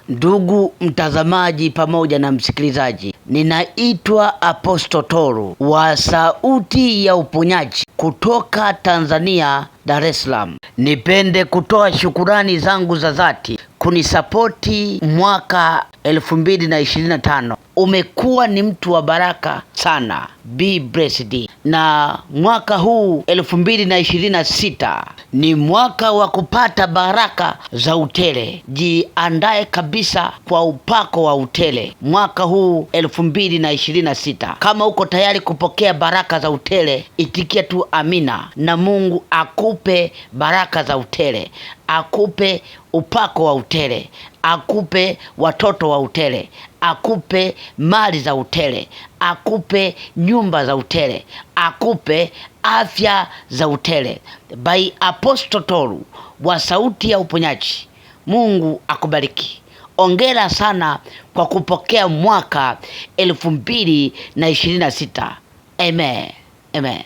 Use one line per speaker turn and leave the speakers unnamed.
Ndugu mtazamaji pamoja na msikilizaji, ninaitwa Apostle Toru wa Sauti ya Uponyaji kutoka Tanzania, Dar es Salaam. Nipende kutoa shukurani zangu za dhati kunisapoti mwaka 2025. Umekuwa ni mtu wa baraka sana. Be blessed. Na mwaka huu 2026 ni mwaka wa kupata baraka za utele. Jiandae kabisa kwa upako wa utele mwaka huu 2026. Kama uko tayari kupokea baraka za utele, itikia tu amina, na Mungu akupe baraka za utele, akupe upako wa utele, akupe watoto wa utele, akupe mali za utele, akupe nyumba za utele, akupe afya za utele. By Apostle Toru wa Sauti ya Uponyaji. Mungu akubariki. Ongera sana kwa kupokea mwaka 2026. Amen. Amen.